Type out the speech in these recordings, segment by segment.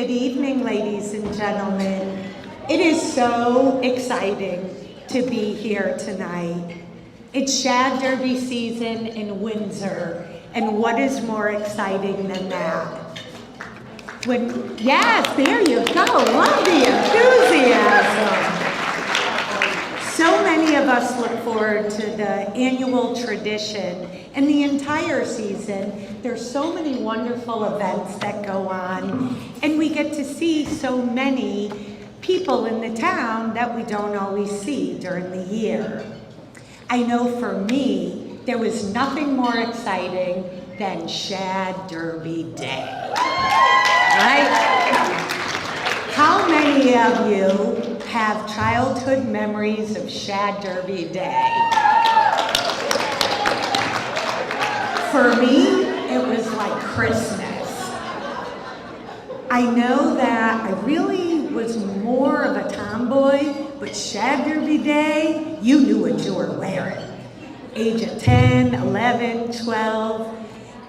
Good evening, ladies and gentlemen. It is so exciting to be here tonight. It's Shad Derby season in Windsor, and what is more exciting than that? Yes, there you go. Love the enthusiasm. So many of us look forward to the annual tradition and the entire season. There's so many wonderful events that go on, and we get to see so many people in the town that we don't always see during the year. I know for me, there was nothing more exciting than Shad Derby Day, right? How many of you have childhood memories of Shad Derby Day? For me, it was like Christmas. I know that I really was more of a tomboy, but Shad Derby Day, you knew what you were wearing. Age of 10, 11, 12,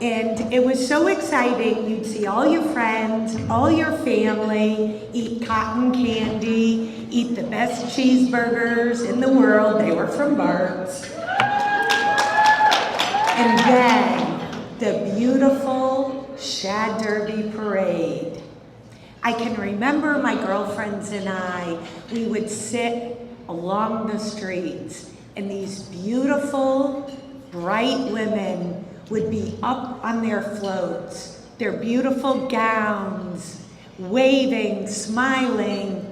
and it was so exciting. You'd see all your friends, all your family, eat cotton candy, eat the best cheeseburgers in the world. They were from Bart's. And then the beautiful Shad Derby parade. I can remember my girlfriends and I, we would sit along the streets, and these beautiful, bright women would be up on their floats, their beautiful gowns, waving, smiling.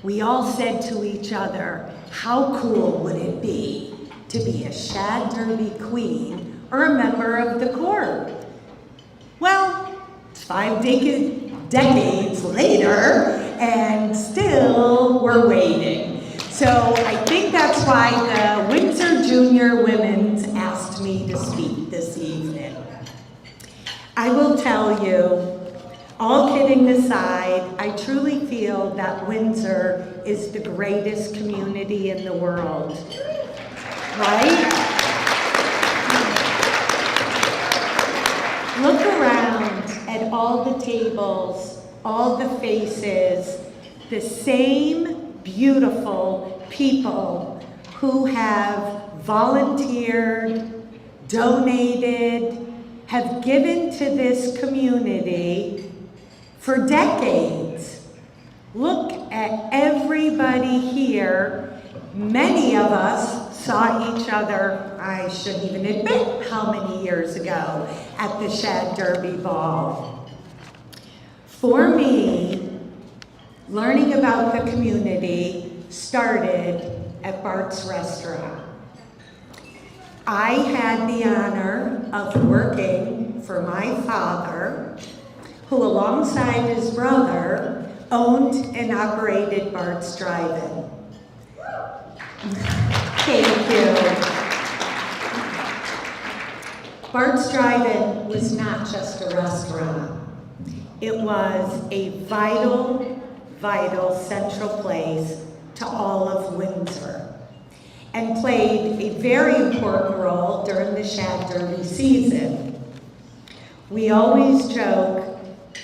We all said to each other, how cool would it be to be a Shad Derby Queen or a member of the court? Well, it's 5 decades later, and still we're waiting. So I think that's why the Windsor Junior Women's asked me to speak this evening. I will tell you, all kidding aside, I truly feel that Windsor is the greatest community in the world, right? Look around at all the tables, all the faces, the same beautiful people who have volunteered, donated, have given to this community for decades. Look at everybody here. Many of us saw each other, I shouldn't even admit how many years ago, at the Shad Derby Ball. For me, learning about the community started at Bart's Restaurant. I had the honor of working for my father, who alongside his brother owned and operated Bart's Drive-In. Thank you. Bart's Drive-In was not just a restaurant. It was a vital, vital central place to all of Windsor, and played a very important role during the Shad Derby season. We always joke,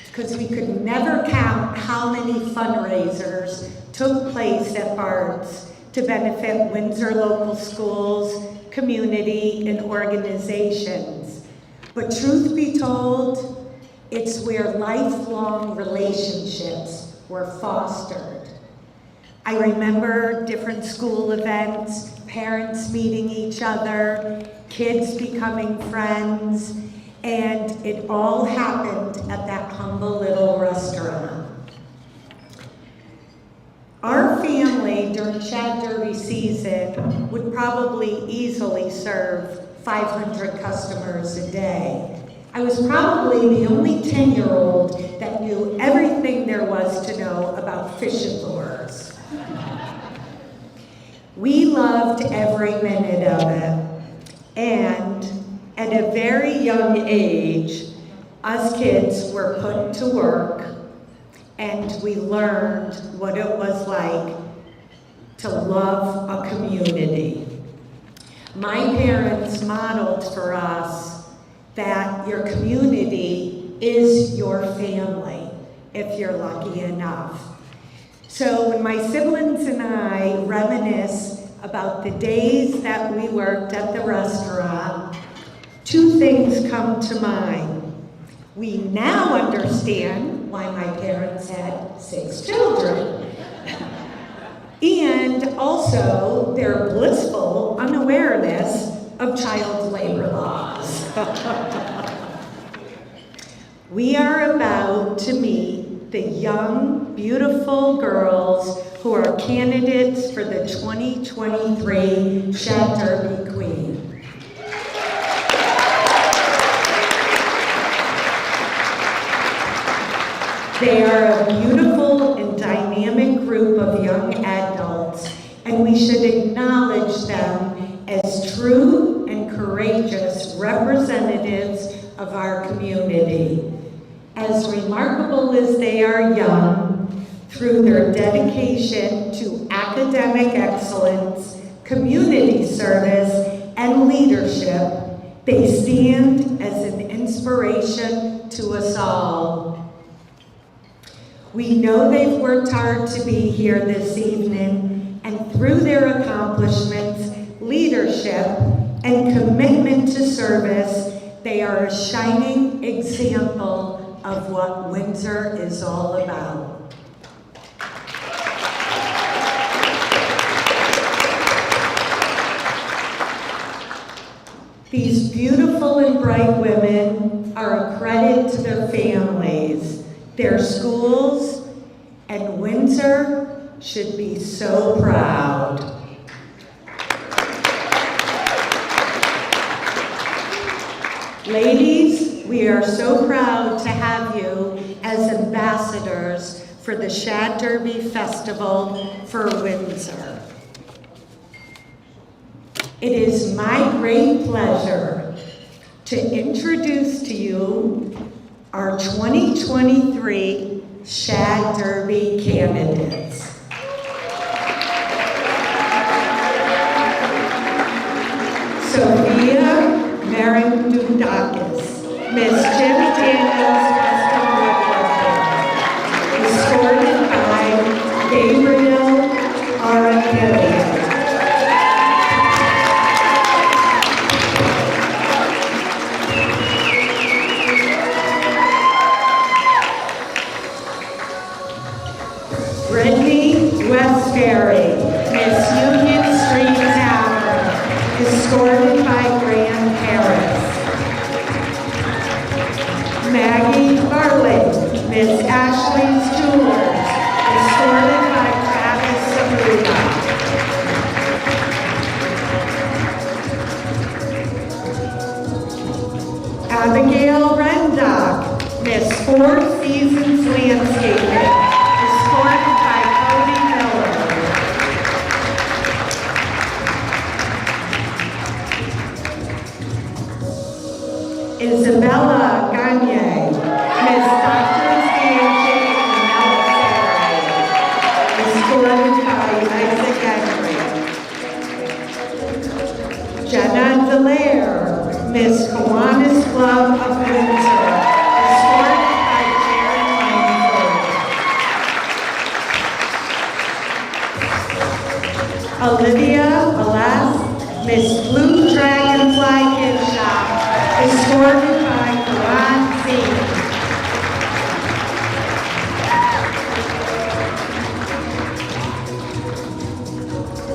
because we could never count how many fundraisers took place at Bart's to benefit Windsor local schools, community, and organizations. But truth be told, it's where lifelong relationships were fostered. I remember different school events, parents meeting each other, kids becoming friends, and it all happened at that humble little restaurant. Our family during Shad Derby season would probably easily serve 500 customers a day. I was probably the only 10-year-old that knew everything there was to know about fishing lures. We loved every minute of it, and at a very young age, us kids were put to work, and we learned what it was like to love a community. My parents modeled for us that your community is your family, if you're lucky enough. So when my siblings and I reminisce about the days that we worked at the restaurant, two things come to mind. We now understand why my parents had 6 children. And also their blissful unawareness of child labor laws. We are about to meet the young, beautiful girls who are candidates for the 2023 Shad Derby Queen. They are a beautiful and dynamic group of young adults, and we should acknowledge them as true and courageous representatives of our community. As remarkable as they are young, through their dedication to academic excellence, community service, and leadership, they stand as an inspiration to us all. We know they've worked hard to be here this evening, and through their accomplishments, leadership, and commitment to service, they are a shining example of what Windsor is all about. These beautiful and bright women are a credit to their families, their schools, and Windsor should be so proud. Ladies, we are so proud to have you as ambassadors for the Shad Derby Festival for Windsor. It is my great pleasure to introduce to you our 2023 Shad Derby candidates. Sophia Marindudakis, Miss Jim Daniels Custom Woodworking, escorted by Gabriel Arangilio. Brittany Westbury, Miss Union Street Tavern, escorted by Graham Harris. Maggie Bartlett, Miss Ashley's Jewelers, escorted by Travis Sabuda. Abigail Rendock, Miss Four Seasons Landscaping, escorted by Cody Miller. Isabella Gagne, Miss Doctors Gagne and Melissa, escorted by Isaac Henry. Jenna Delaire, Miss Kiwanis Club of Windsor, escorted by Jared Langford. Olivia Alas, Miss Blue Dragonfly Kid Shop, escorted by Karan Singh.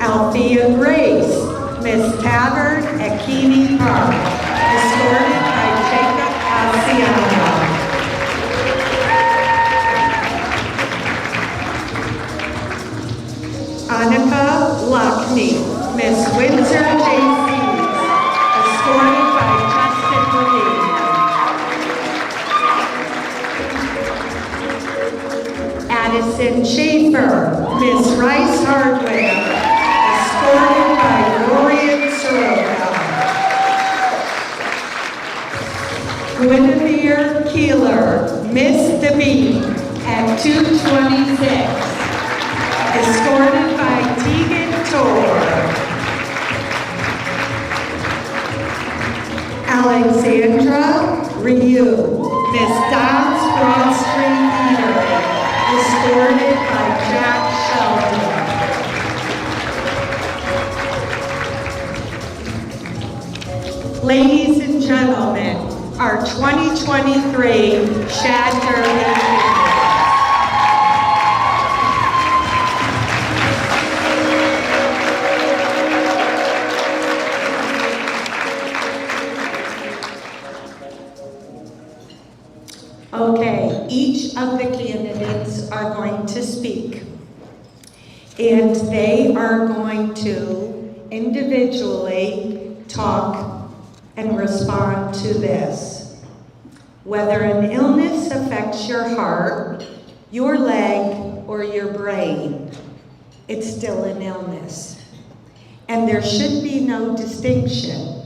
Althea Grace, Miss Tavern at Keeney Park, escorted by Jacob Alciano. Annika Lockney, Miss Windsor JCs, escorted by Justin Levine. Addison Schaefer, Miss Rice Hardware, escorted by Dorian Soroka. Guinevere Keeler, Miss DeBee at 226, escorted by Tegan Tor. Alexandra Ryu, Miss Don's Broad Street Eatery, escorted by Jack Sheldon. Ladies and gentlemen, our 2023 Shad Derby Queen. Okay, each of the candidates are going to speak, and they are going to individually talk and respond to this. Whether an illness affects your heart, your leg, or your brain, it's still an illness. And there should be no distinction.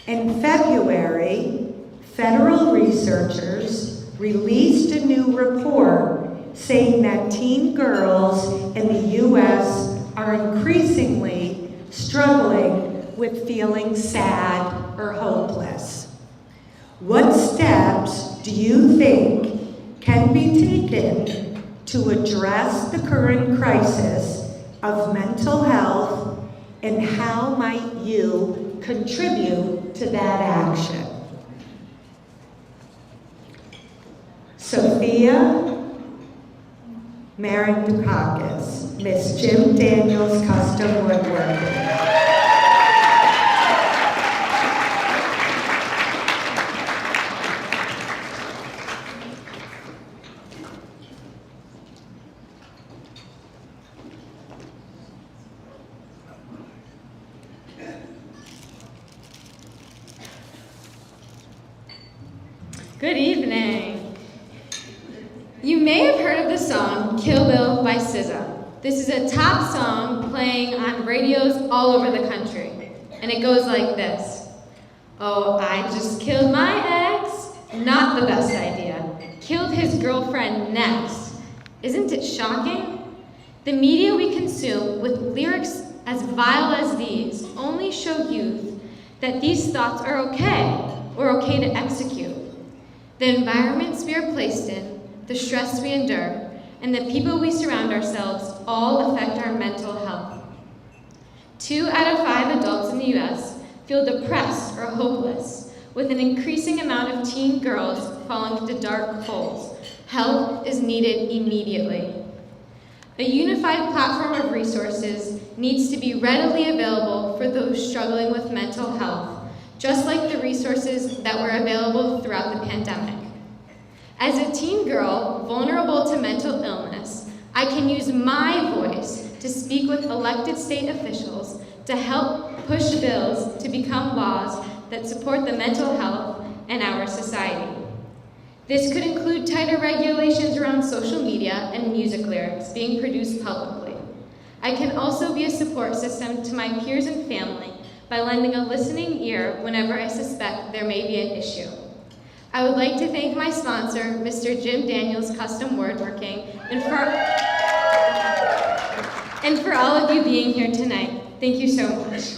In February, federal researchers released a new report saying that teen girls in the U.S. are increasingly struggling with feeling sad or hopeless. What steps do you think can be taken to address the current crisis of mental health, and how might you contribute to that action? Sophia Marindakakis, Miss Jim Daniels Custom Woodworking. Good evening. You may have heard of the song Kill Bill by SZA. This is a top song playing on radios all over the country. And it goes like this. Oh, I just killed my ex. Not the best idea. Killed his girlfriend next. Isn't it shocking? The media we consume with lyrics as vile as these only show youth that these thoughts are okay, or okay to execute. The environments we are placed in, the stress we endure, and the people we surround ourselves all affect our mental health. 2 out of 5 adults in the U.S. feel depressed or hopeless, with an increasing amount of teen girls falling into dark holes. Help is needed immediately. A unified platform of resources needs to be readily available for those struggling with mental health, just like the resources that were available throughout the pandemic. As a teen girl vulnerable to mental illness, I can use my voice to speak with elected state officials to help push bills to become laws that support the mental health in our society. This could include tighter regulations around social media and music lyrics being produced publicly. I can also be a support system to my peers and family by lending a listening ear whenever I suspect there may be an issue. I would like to thank my sponsor, Mr. Jim Daniels Custom Woodworking, and for all of you being here tonight. Thank you so much.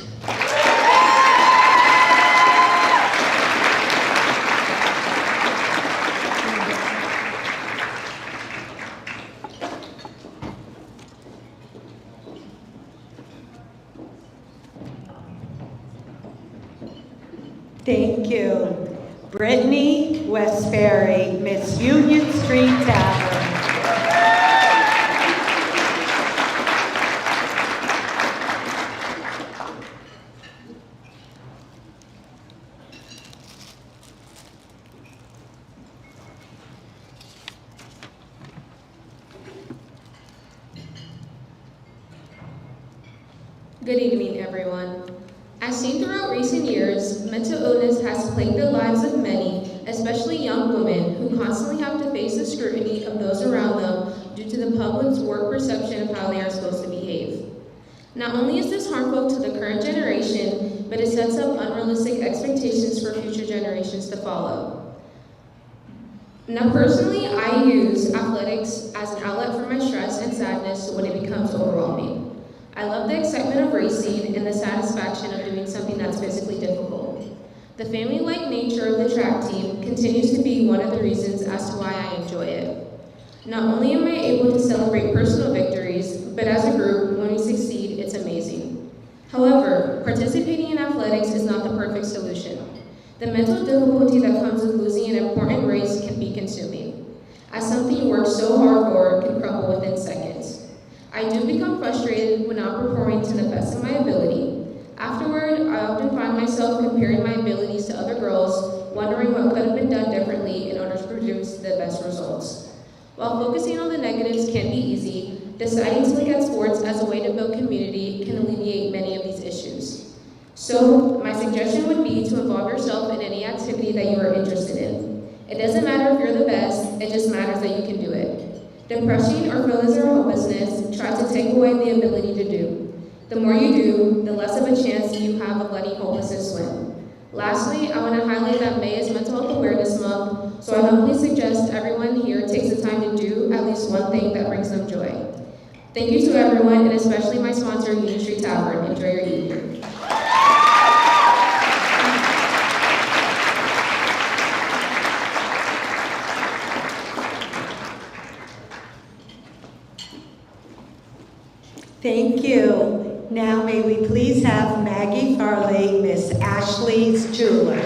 Thank you. Brittany Westbury, Miss Union Street Tavern. Good evening, everyone. As seen throughout recent years, mental illness has plagued the lives of many, especially young women, who constantly have to face the scrutiny of those around them due to the public's warped perception of how they are supposed to behave. Not only is this harmful to the current generation, but it sets up unrealistic expectations for future generations to follow. Now, personally, I use athletics as an outlet for my stress and sadness when it becomes overwhelming. I love the excitement of racing and the satisfaction of doing something that's physically difficult. The family-like nature of the track team continues to be one of the reasons as to why I enjoy it. Not only am I able to celebrate personal victories, but as a group, when we succeed, it's amazing. However, participating in athletics is not the perfect solution. The mental difficulty that comes with losing an important race can be consuming, as something you work so hard for can crumble within seconds. I do become frustrated when not performing to the best of my ability. Afterward, I often find myself comparing my abilities to other girls, wondering what could have been done differently in order to produce the best results. While focusing on the negatives can be easy, deciding to look at sports as a way to build community can alleviate many of these issues. So, my suggestion would be to involve yourself in any activity that you are interested in. It doesn't matter if you're the best, it just matters that you can do it. Depression or feelings of hopelessness try to take away the ability to do. The more you do, the less of a chance you have of letting hopelessness win. Lastly, I want to highlight that May is Mental Health Awareness Month, so I humbly suggest everyone here takes the time to do at least one thing that brings them joy. Thank you to everyone, and especially my sponsor, Union Street Tavern. Enjoy your evening. Thank you. Now may we please have Maggie Farley, Miss Ashley's jeweler.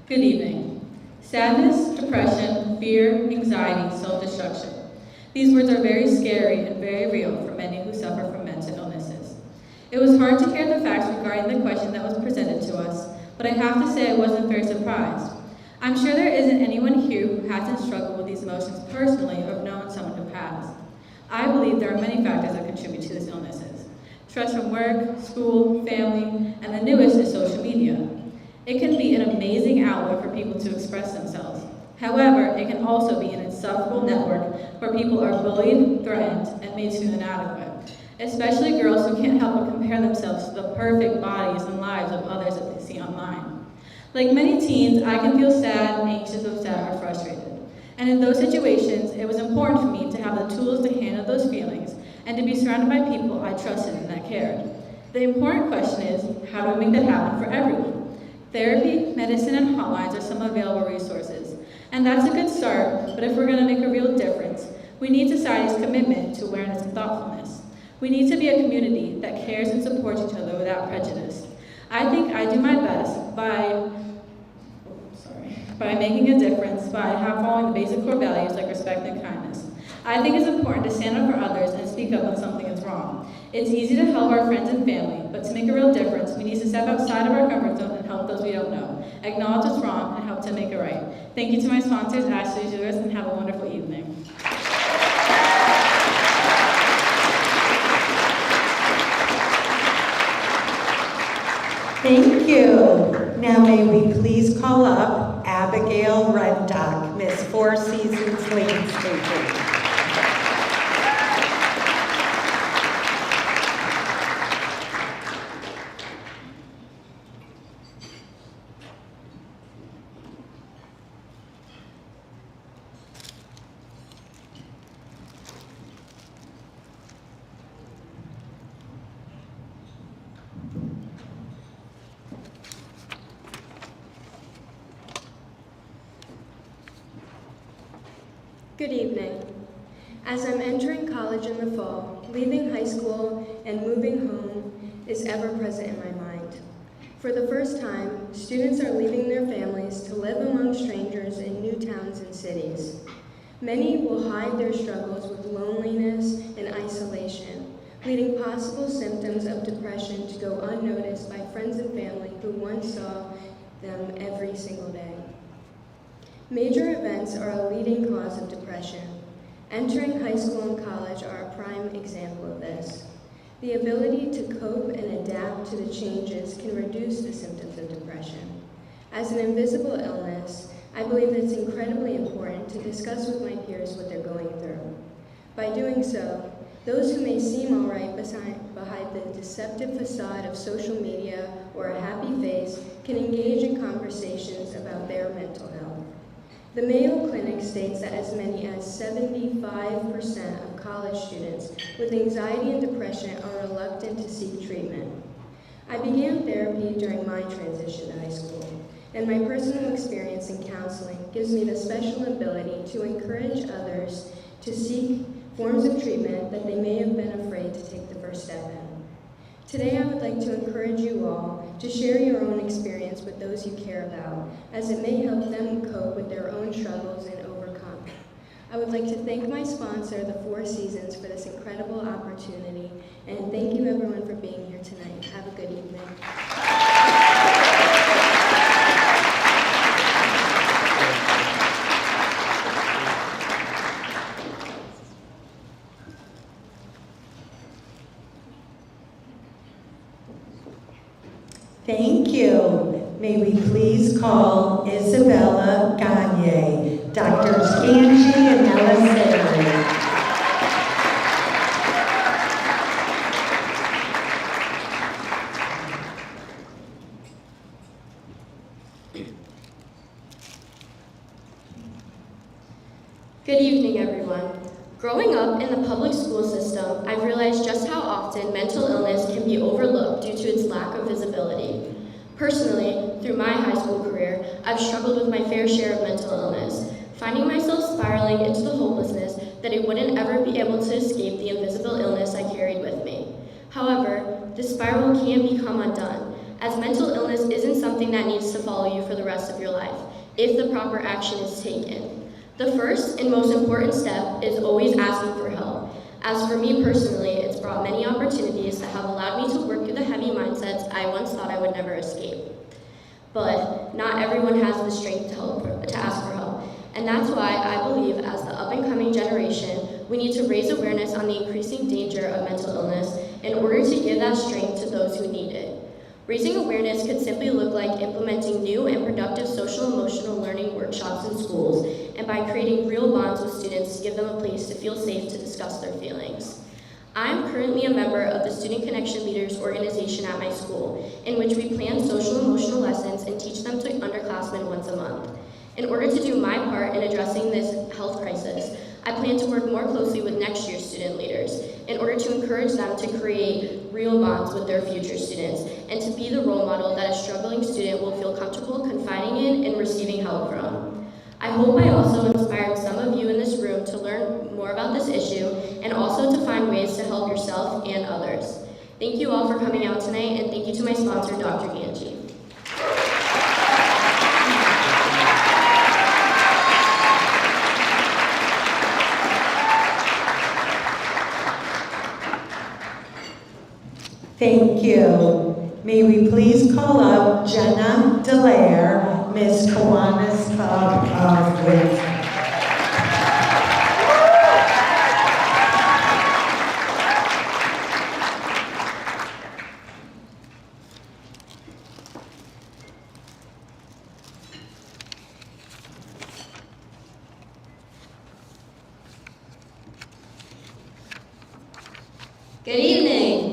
Good evening. Sadness, depression, fear, anxiety, self-destruction. These words are very scary and very real for many who suffer from mental illnesses. It was hard to hear the facts regarding the question that was presented to us, but I have to say I wasn't very surprised. I'm sure there isn't anyone here who hasn't struggled with these emotions personally or have known someone who has. I believe there are many factors that contribute to these illnesses. Stress from work, school, family, and the newest is social media. It can be an amazing outlet for people to express themselves. However, it can also be an insufferable network where people are bullied, threatened, and made to feel inadequate, especially girls who can't help but compare themselves to the perfect bodies and lives of others that they see online. Like many teens, I can feel sad, anxious, upset, or frustrated. And in those situations, it was important for me to have the tools to handle those feelings and to be surrounded by people I trusted and that cared. The important question is, how do we make that happen for everyone? Therapy, medicine, and hotlines are some available resources. And that's a good start, but if we're going to make a real difference, we need society's commitment to awareness and thoughtfulness. We need to be a community that cares and supports each other without prejudice. I think I do my best by making a difference, by following the basic core values like respect and kindness. I think it's important to stand up for others and speak up when something is wrong. It's easy to help our friends and family, but to make a real difference, we need to step outside of our comfort zone and help those we don't know, acknowledge what's wrong, and help to make it right. Thank you to my sponsors, Ashley Jewelers, and have a wonderful evening. Thank you. Now may we please call up Abigail Rendock, Miss Four Seasons Landscaping. Good evening. As I'm entering college in the fall, leaving high school and moving home is ever present in my mind. For the first time, students are leaving their families to live among strangers in new towns and cities. Many will hide their struggles with loneliness and isolation, leading possible symptoms of depression to go unnoticed by friends and family who once saw them every single day. Major events are a leading cause of depression. Entering high school and college are a prime example of this. The ability to cope and adapt to the changes can reduce the symptoms of depression. As an invisible illness, I believe it's incredibly important to discuss with my peers what they're going through. By doing so, those who may seem all right behind the deceptive facade of social media or a happy face can engage in conversations about their mental health. The Mayo Clinic states that as many as 75% of college students with anxiety and depression are reluctant to seek treatment. I began therapy during my transition to high school, and my personal experience in counseling gives me the special ability to encourage others to seek forms of treatment that they may have been afraid to take the first step in. Today, I would like to encourage you all to share your own experience with those you care about, as it may help them cope with their own struggles and overcome. I would like to thank my sponsor, the Four Seasons, for this incredible opportunity, and thank you everyone for being here tonight. Have a good evening. Thank you. May we please call Isabella Gagne, Drs. Angie and Ella Sari. Good evening, everyone. Growing up in the public school system, I've realized just how often mental illness can be overlooked due to its lack of visibility. Personally, through my high school career, I've struggled with my fair share of mental illness, finding myself spiraling into the hopelessness that I wouldn't ever be able to escape the invisible illness I carried with me. However, the spiral can become undone, as mental illness isn't something that needs to follow you for the rest of your life, if the proper action is taken. The first and most important step is always asking for help. As for me personally, it's brought many opportunities that have allowed me to work through the heavy mindsets I once thought I would never escape. But not everyone has the strength to ask for help. And that's why I believe, as the up-and-coming generation, we need to raise awareness on the increasing danger of mental illness in order to give that strength to those who need it. Raising awareness could simply look like implementing new and productive social-emotional learning workshops in schools, and by creating real bonds with students to give them a place to feel safe to discuss their feelings. I'm currently a member of the Student Connection Leaders organization at my school, in which we plan social-emotional lessons and teach them to underclassmen once a month. In order to do my part in addressing this health crisis, I plan to work more closely with next year's student leaders in order to encourage them to create real bonds with their future students and to be the role model that a struggling student will feel comfortable confiding in and receiving help from. I hope I also inspired some of you in this room to learn more about this issue and also to find ways to help yourself and others. Thank you all for coming out tonight, and thank you to my sponsor, Dr. Ganji. Thank you. May we please call up Jenna Delaire, Miss Kiwanis Club of Windsor. Good evening.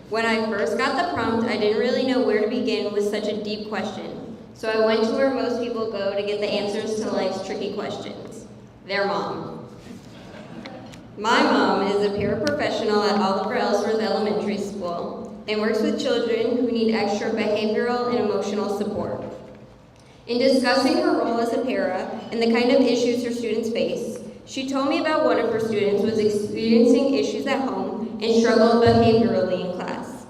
When I first got the prompt, I didn't really know where to begin with such a deep question. So I went to where most people go to get the answers to life's tricky questions. Their mom. My mom is a paraprofessional at Oliver Ellsworth Elementary School and works with children who need extra behavioral and emotional support. In discussing her role as a para and the kind of issues her students face, she told me about one of her students who was experiencing issues at home and struggled behaviorally in class.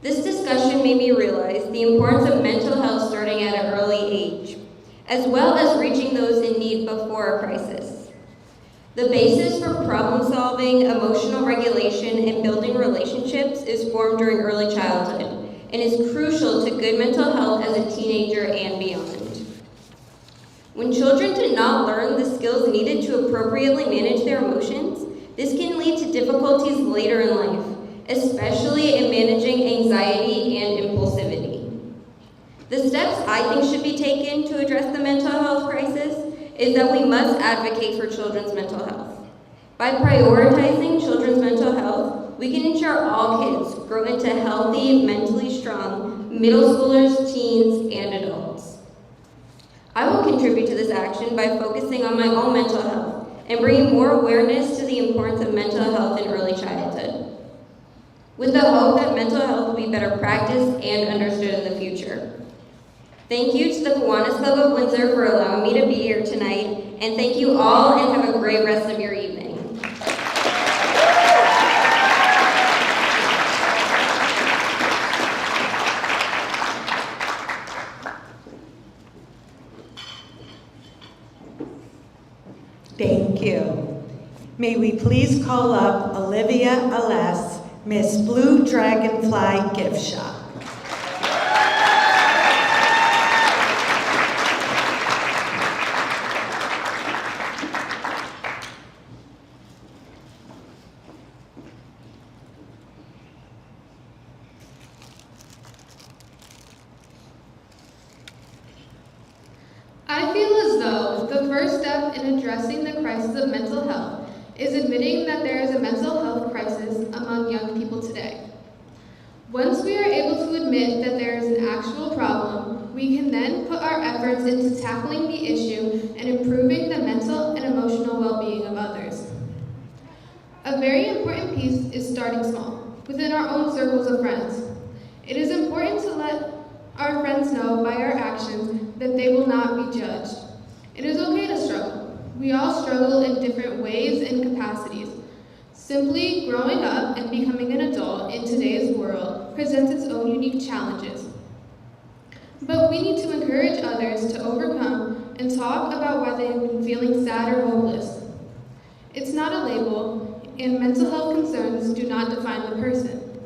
This discussion made me realize the importance of mental health starting at an early age, as well as reaching those in need before a crisis. The basis for problem solving, emotional regulation, and building relationships is formed during early childhood and is crucial to good mental health as a teenager and beyond. When children do not learn the skills needed to appropriately manage their emotions, this can lead to difficulties later in life, especially in managing anxiety and impulsivity. The steps I think should be taken to address the mental health crisis is that we must advocate for children's mental health. By prioritizing children's mental health, we can ensure all kids grow into healthy, mentally strong middle schoolers, teens, and adults. I will contribute to this action by focusing on my own mental health and bringing more awareness to the importance of mental health in early childhood, with the hope that mental health will be better practiced and understood in the future. Thank you to the Kiwanis Club of Windsor for allowing me to be here tonight, and thank you all, and have a great rest of your evening. Thank you. May we please call up Olivia Aless, Miss Blue Dragonfly Gift Shop. I feel as though the first step in addressing the crisis of mental health is admitting that there is a mental health crisis among young people today. Once we are able to admit that there is an actual problem, we can then put our efforts into tackling the issue and improving the mental and emotional well-being of others. A very important piece is starting small, within our own circles of friends. It is important to let our friends know by our actions that they will not be judged. It is okay to struggle. We all struggle in different ways and capacities. Simply growing up and becoming an adult in today's world presents its own unique challenges. But we need to encourage others to overcome and talk about why they've been feeling sad or hopeless. It's not a label, and mental health concerns do not define the person.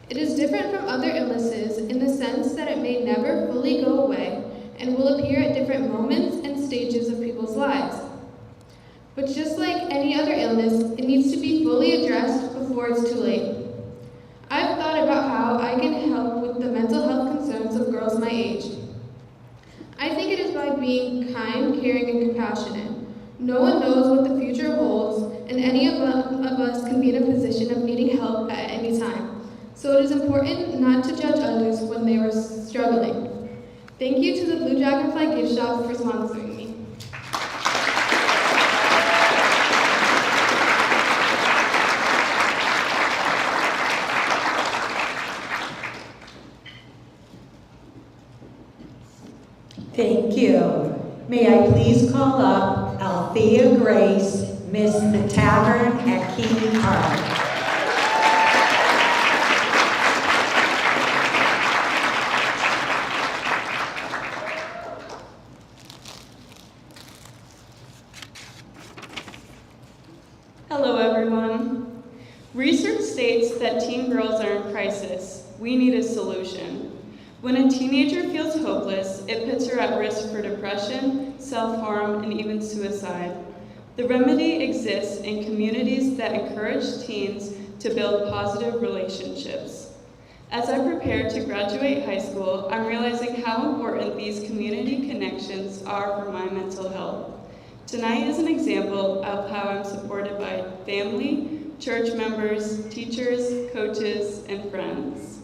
It is different from other illnesses in the sense that it may never fully go away and will appear at different moments and stages of people's lives. But just like any other illness, it needs to be fully addressed before it's too late. I've thought about how I can help with the mental health concerns of girls my age. I think it is by being kind, caring, and compassionate. No one knows what the future holds, and any of us can be in a position of needing help at any time. So it is important not to judge others when they are struggling. Thank you to the Blue Dragonfly Gift Shop for sponsoring me. Thank you. May I please call up Althea Grace, Miss the Tavern at Keene Park. Hello, everyone. Research states that teen girls are in crisis. We need a solution. When a teenager feels hopeless, it puts her at risk for depression, self-harm, and even suicide. The remedy exists in communities that encourage teens to build positive relationships. As I prepare to graduate high school, I'm realizing how important these community connections are for my mental health. Tonight is an example of how I'm supported by family, church members, teachers, coaches, and friends.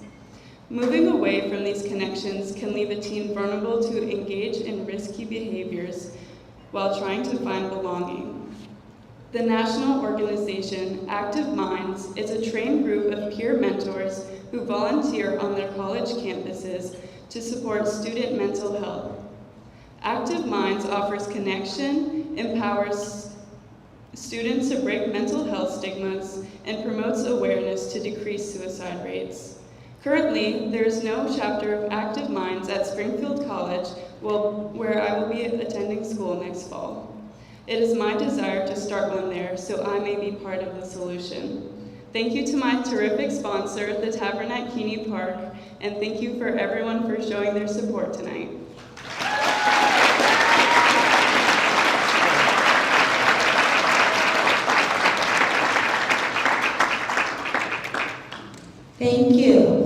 Moving away from these connections can leave a teen vulnerable to engage in risky behaviors while trying to find belonging. The national organization, Active Minds, is a trained group of peer mentors who volunteer on their college campuses to support student mental health. Active Minds offers connection, empowers students to break mental health stigmas, and promotes awareness to decrease suicide rates. Currently, there is no chapter of Active Minds at Springfield College, where I will be attending school next fall. It is my desire to start one there so I may be part of the solution. Thank you to my terrific sponsor, the Tavern at Keene Park, and thank you for everyone for showing their support tonight. Thank you.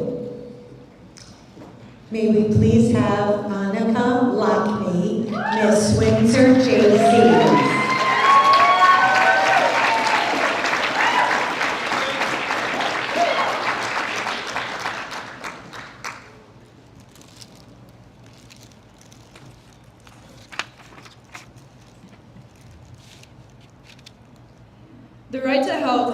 May we please have Monica Lockney, Miss Windsor JC.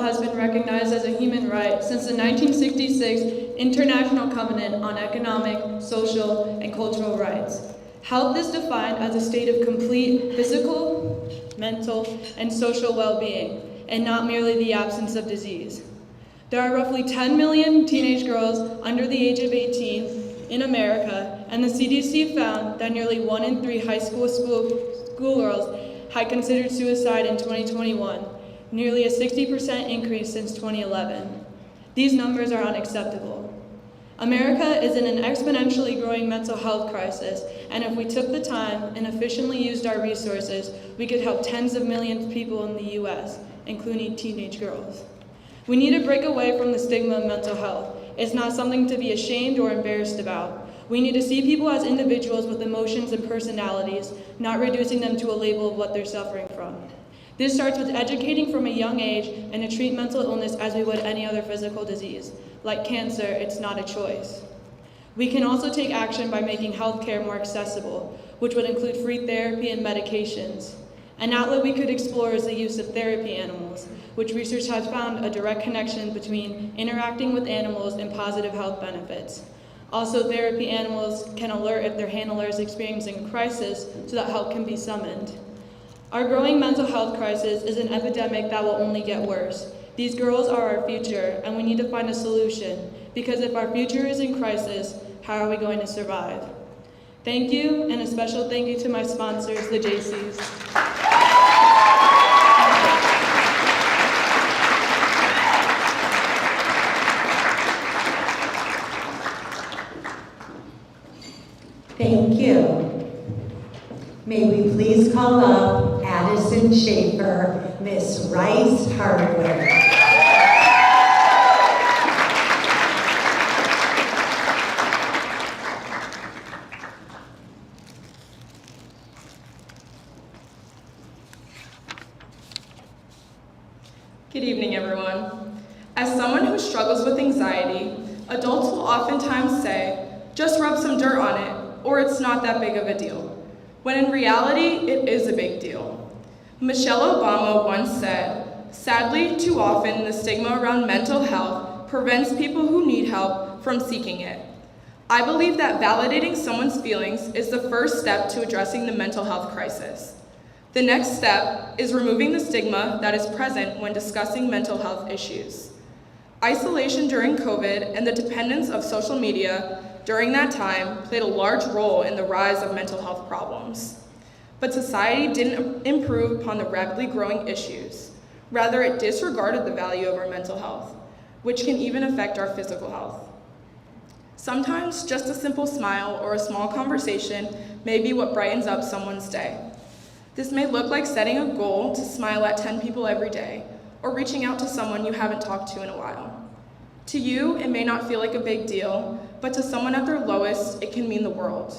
has been recognized as a human right since the 1966 International Covenant on Economic, Social, and Cultural Rights. Health is defined as a state of complete physical, mental, and social well-being, and not merely the absence of disease. There are roughly 10 million teenage girls under the age of 18 in America, and the CDC found that nearly 1 in 3 high school girls had considered suicide in 2021, nearly a 60% increase since 2011. These numbers are unacceptable. America is in an exponentially growing mental health crisis, and if we took the time and efficiently used our resources, we could help tens of millions of people in the US, including teenage girls. We need to break away from the stigma of mental health. It's not something to be ashamed or embarrassed about. We need to see people as individuals with emotions and personalities, not reducing them to a label of what they're suffering from. This starts with educating from a young age and to treat mental illness as we would any other physical disease. Like cancer, it's not a choice. We can also take action by making healthcare more accessible, which would include free therapy and medications. An outlet we could explore is the use of therapy animals, which research has found a direct connection between interacting with animals and positive health benefits. Also, therapy animals can alert if their handler is experiencing a crisis so that help can be summoned. Our growing mental health crisis is an epidemic that will only get worse. These girls are our future, and we need to find a solution, because if our future is in crisis, how are we going to survive? Thank you, and a special thank you to my sponsors, the JCs. Thank you. May we please call up Addison Schaefer, Miss Rice Hardware. Good evening, everyone. As someone who struggles with anxiety, adults will oftentimes say, just rub some dirt on it, or it's not that big of a deal, when in reality, it is a big deal. Michelle Obama once said, sadly, too often the stigma around mental health prevents people who need help from seeking it. I believe that validating someone's feelings is the first step to addressing the mental health crisis. The next step is removing the stigma that is present when discussing mental health issues. Isolation during COVID and the dependence of social media during that time played a large role in the rise of mental health problems. But society didn't improve upon the rapidly growing issues. Rather, it disregarded the value of our mental health, which can even affect our physical health. Sometimes just a simple smile or a small conversation may be what brightens up someone's day. This may look like setting a goal to smile at 10 people every day, or reaching out to someone you haven't talked to in a while. To you, it may not feel like a big deal, but to someone at their lowest, it can mean the world.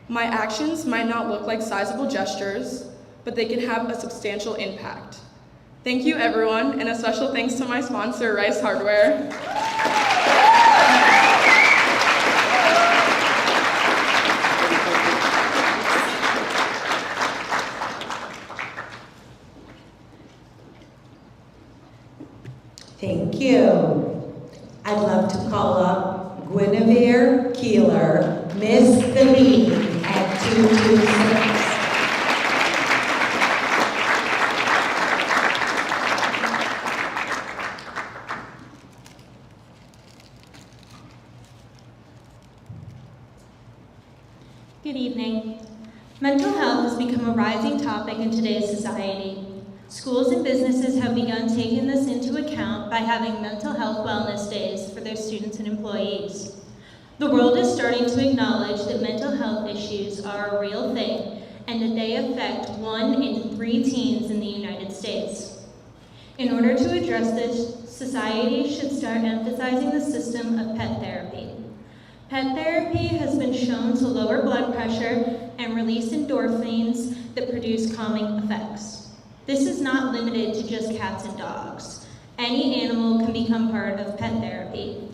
My actions might not look like sizable gestures, but they can have a substantial impact. Thank you, everyone, and a special thanks to my sponsor, Rice Hardware. Thank you. I'd love to call up Guinevere Keeler, Miss the Meeting at 226. Good evening. Mental health has become a rising topic in today's society. Schools and businesses have begun taking this into account by having mental health wellness days for their students and employees. The world is starting to acknowledge that mental health issues are a real thing and that they affect 1 in 3 teens in the United States. In order to address this, society should start emphasizing the system of pet therapy. Pet therapy has been shown to lower blood pressure and release endorphins that produce calming effects. This is not limited to just cats and dogs. Any animal can become part of pet therapy.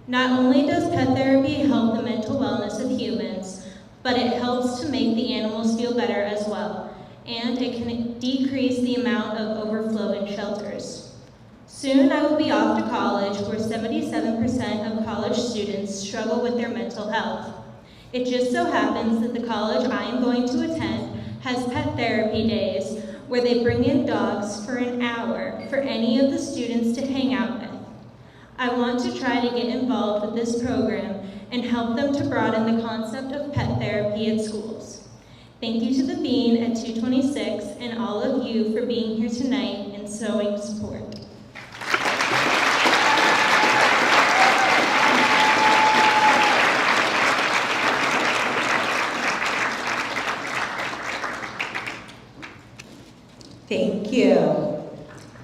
Not only does pet therapy help the mental wellness of humans, but it helps to make the animals feel better as well, and it can decrease the amount of overflow in shelters. Soon I will be off to college, where 77% of college students struggle with their mental health. It just so happens that the college I am going to attend has pet therapy days, where they bring in dogs for an hour for any of the students to hang out with. I want to try to get involved with this program and help them to broaden the concept of pet therapy at schools. Thank you to the Bean at 226 and all of you for being here tonight and showing support. Thank you.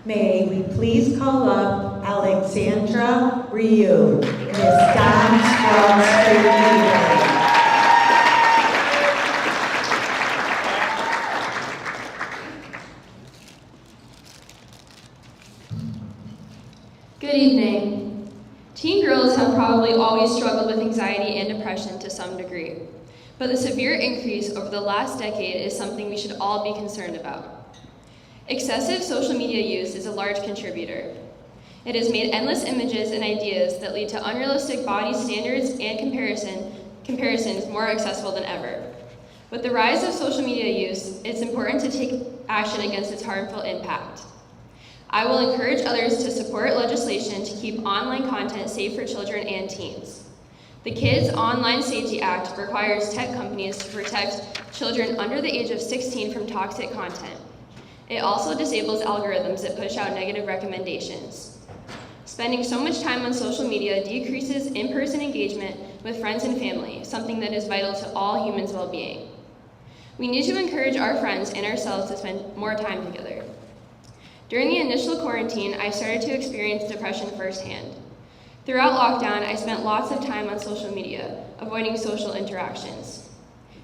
May we please call up Alexandra Ryu, Miss Don's Wall Street Leader. Good evening. Teen girls have probably always struggled with anxiety and depression to some degree, but the severe increase over the last decade is something we should all be concerned about. Excessive social media use is a large contributor. It has made endless images and ideas that lead to unrealistic body standards and comparisons more accessible than ever. With the rise of social media use, it's important to take action against its harmful impact. I will encourage others to support legislation to keep online content safe for children and teens. The Kids Online Safety Act requires tech companies to protect children under the age of 16 from toxic content. It also disables algorithms that push out negative recommendations. Spending so much time on social media decreases in-person engagement with friends and family, something that is vital to all humans' well-being. We need to encourage our friends and ourselves to spend more time together. During the initial quarantine, I started to experience depression firsthand. Throughout lockdown, I spent lots of time on social media, avoiding social interactions.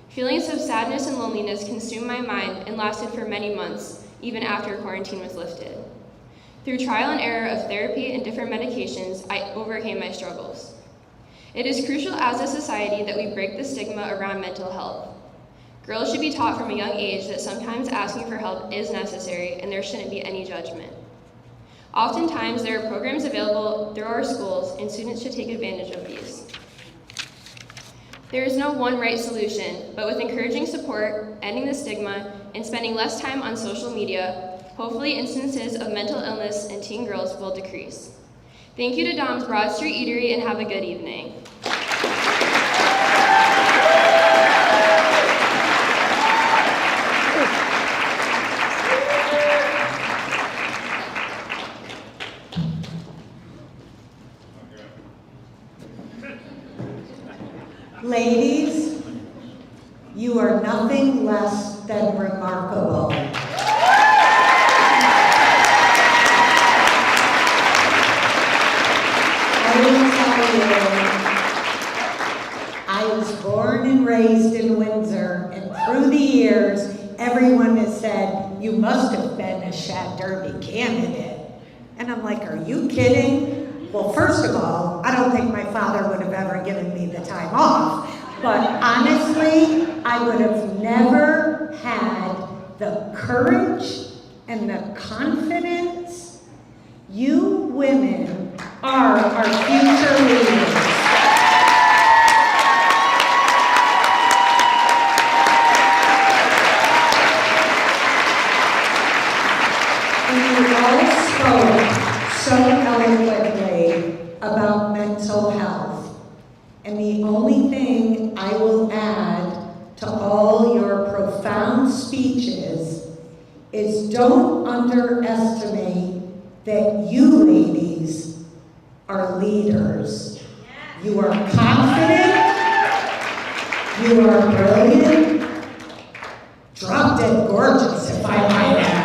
Feelings of sadness and loneliness consumed my mind and lasted for many months, even after quarantine was lifted. Through trial and error of therapy and different medications, I overcame my struggles. It is crucial as a society that we break the stigma around mental health. Girls should be taught from a young age that sometimes asking for help is necessary and there shouldn't be any judgment. Oftentimes, there are programs available through our schools and students should take advantage of these. There is no one right solution, but with encouraging support, ending the stigma, and spending less time on social media, hopefully instances of mental illness in teen girls will decrease. Thank you to Dom's Broad Street Eatery and have a good evening. Ladies, you are nothing less than remarkable. I will tell you, I was born and raised in Windsor, and through the years, everyone has said, you must have been a Shad Derby candidate. And I'm like, are you kidding? Well, first of all, I don't think my father would have ever given me the time off. But honestly, I would have never had the courage and the confidence. You women are our future leaders. And you all spoke so eloquently about mental health. And the only thing I will add to all your profound speeches is don't underestimate that you ladies are leaders. You are confident, you are brilliant, drop dead gorgeous if I might add.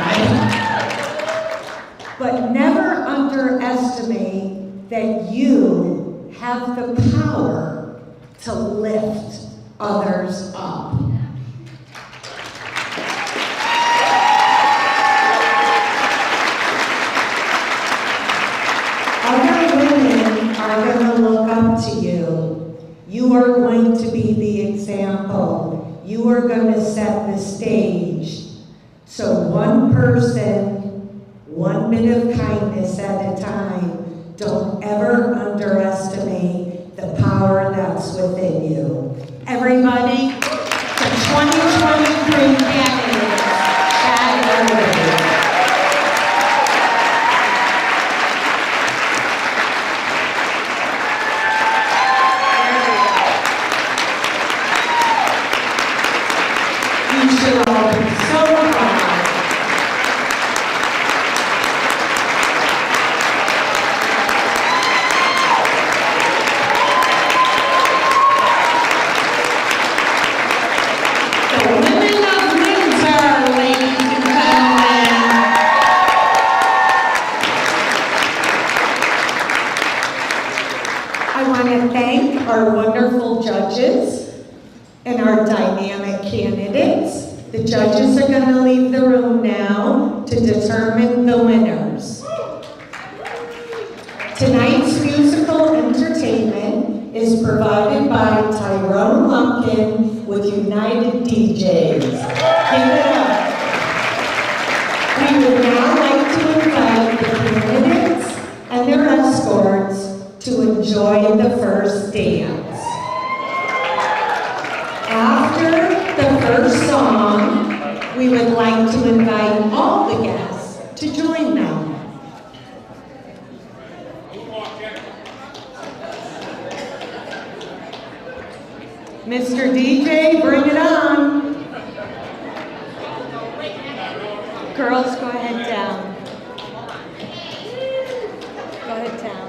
But never underestimate that you have the power to lift others up. Other women are going to look up to you. You are going to be the example. You are going to set the stage. So one person, one bit of kindness at a time. Don't ever underestimate the power that's within you. Everybody, the 2023 candidates, Shad Derby. You should all be so proud. The women of Windsor, ladies and gentlemen. I want to thank our wonderful judges and our dynamic candidates. The judges are going to leave the room now to determine the winners. Tonight's musical entertainment is provided by Tyrone Lumpkin with United DJs. Give it up. We would now like to invite the candidates and their escorts to enjoy the first dance. After the first song, we would like to invite all the guests to join them. Mr. DJ, bring it on. Girls, go ahead down. Go ahead down.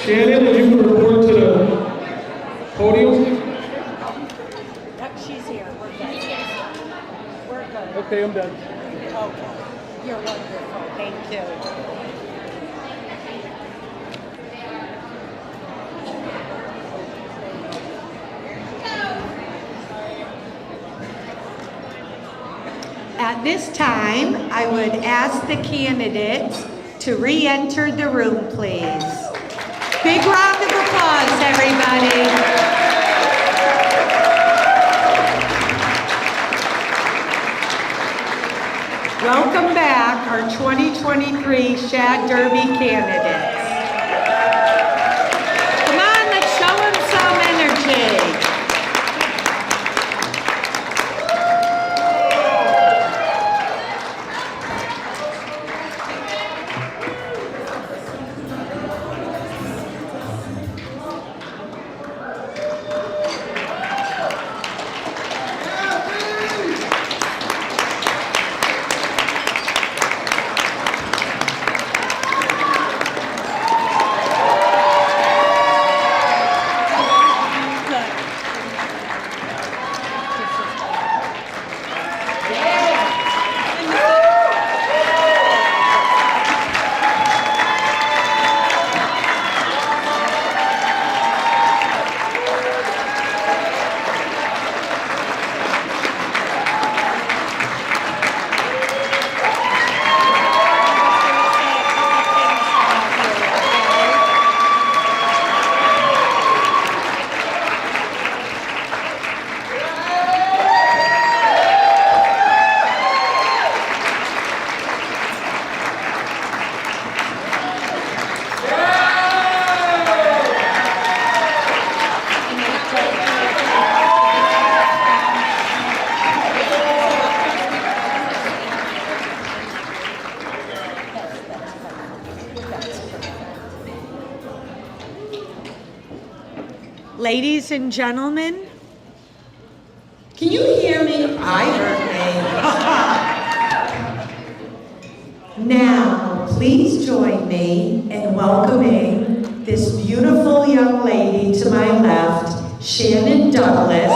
Shannon, if you can report to the podium. She's here. We're good. We're good. Okay, I'm done. Okay. You're wonderful. Thank you. At this time, I would ask the candidates to re-enter the room, please. Big round of applause, everybody. Welcome back, our 2023 Shad Derby candidates. Come on, let's show them some energy. Ladies and gentlemen, can you hear me? I heard me. Now, please join me in welcoming this beautiful young lady to my left, Shannon Douglas,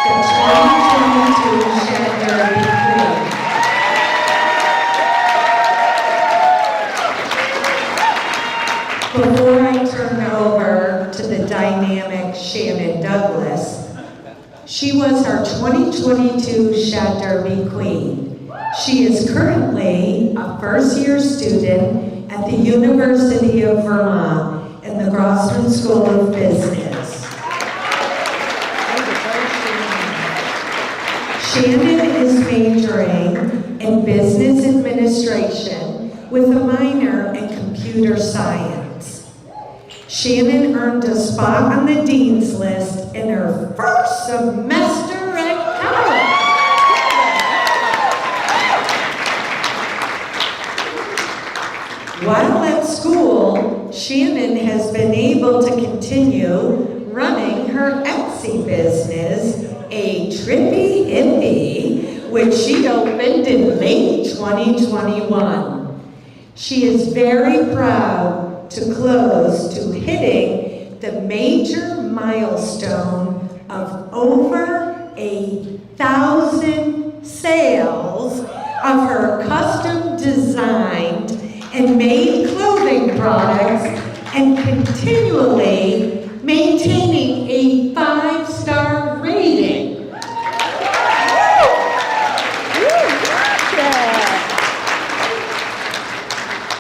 the 2022 Shad Derby Queen. Before I turn over to the dynamic Shannon Douglas, she was our 2022 Shad Derby Queen. She is currently a first-year student at the University of Vermont in the Grossman School of Business. Shannon is majoring in business administration with a minor in computer science. Shannon earned a spot on the Dean's List in her first semester at college. While at school, Shannon has been able to continue running her Etsy business, A Trippy Indie, which she opened in late 2021. She is very proud to close to hitting the major milestone of over 1,000 sales of her custom designed and made clothing products and continually maintaining a 5-star rating.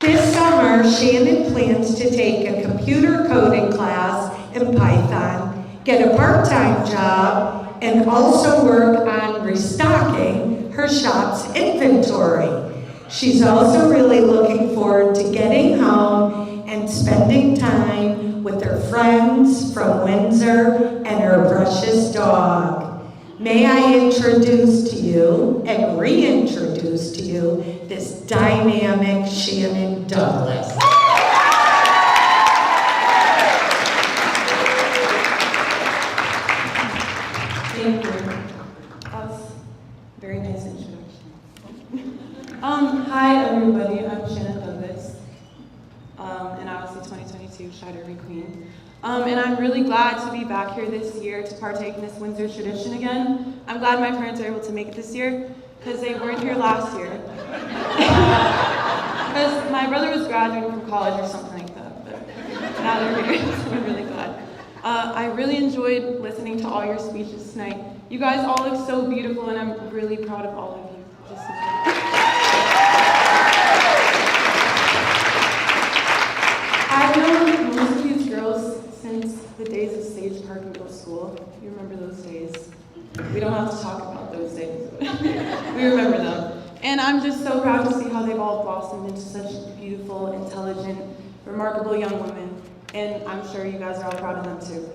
This summer, Shannon plans to take a computer coding class in Python, get a part-time job, and also work on restocking her shop's inventory. She's also really looking forward to getting home and spending time with her friends from Windsor and her precious dog. May I introduce to you and reintroduce to you this dynamic Shannon Douglas. Thank you. That was a very nice introduction. Hi everybody, I'm Shannon Douglas, and obviously 2022 Shad Derby Queen. And I'm really glad to be back here this year to partake in this Windsor tradition again. I'm glad my parents are able to make it this year because they weren't here last year. Because my brother was graduating from college or something like that, but now they're here, so I'm really glad. I really enjoyed listening to all your speeches tonight. You guys all look so beautiful, and I'm really proud of all of you. I've known most of these girls since the days of Sage Park Middle School. You remember those days? We don't have to talk about those days, but we remember them. And I'm just so proud to see how they've all blossomed into such beautiful, intelligent, remarkable young women. And I'm sure you guys are all proud of them too.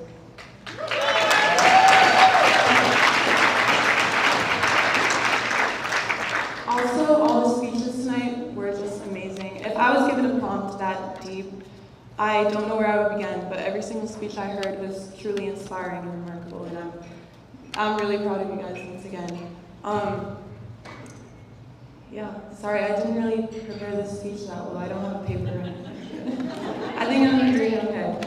Also, all the speeches tonight were just amazing. If I was given a prompt that deep, I don't know where I would begin, but every single speech I heard was truly inspiring and remarkable, and I'm really proud of you guys once again. Yeah, sorry, I didn't really prepare this speech that well. I don't have a paper or anything. I think I'm doing okay.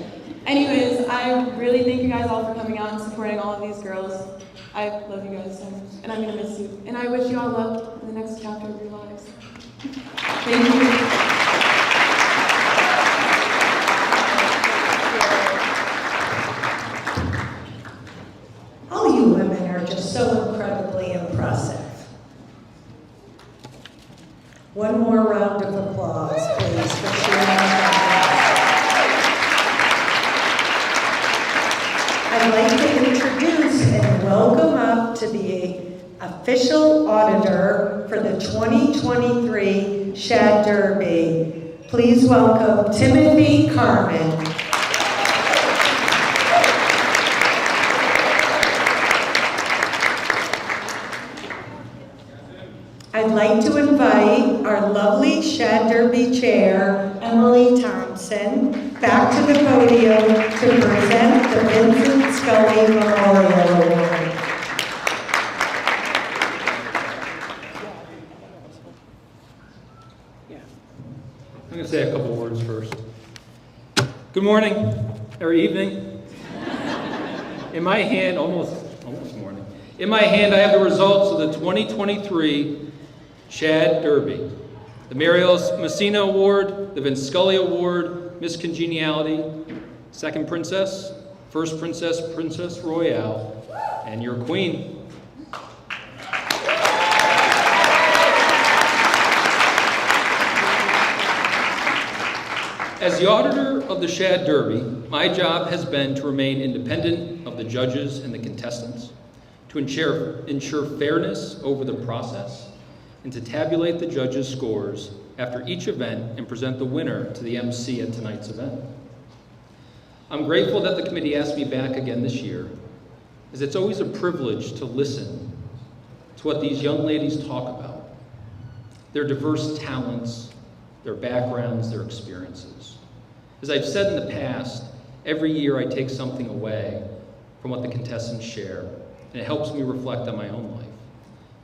Anyways, I really thank you guys all for coming out and supporting all of these girls. I love you guys so much, and I'm gonna miss you. And I wish you all luck in the next chapter of your lives. Thank you. All you women are just so incredibly impressive. One more round of applause, please, for sharing that. I'd like to introduce and welcome up to the official auditor for the 2023 Shad Derby. Please welcome Timothy Carmen. I'd like to invite our lovely Shad Derby Chair, Emily Thompson, back to the podium to present the Vincent Scully Memorial Award. I'm going to say a couple words first. Good morning, or evening. In my hand, almost morning. In my hand, I have the results of the 2023 Shad Derby. The Mariel Messina Award, the Vince Scully Award, Miss Congeniality, Second Princess, First Princess, Princess Royale, and your Queen. As the auditor of the Shad Derby, my job has been to remain independent of the judges and the contestants, to ensure fairness over the process, and to tabulate the judges' scores after each event and present the winner to the MC at tonight's event. I'm grateful that the committee asked me back again this year, as it's always a privilege to listen to what these young ladies talk about, their diverse talents, their backgrounds, their experiences. As I've said in the past, every year I take something away from what the contestants share, and it helps me reflect on my own life,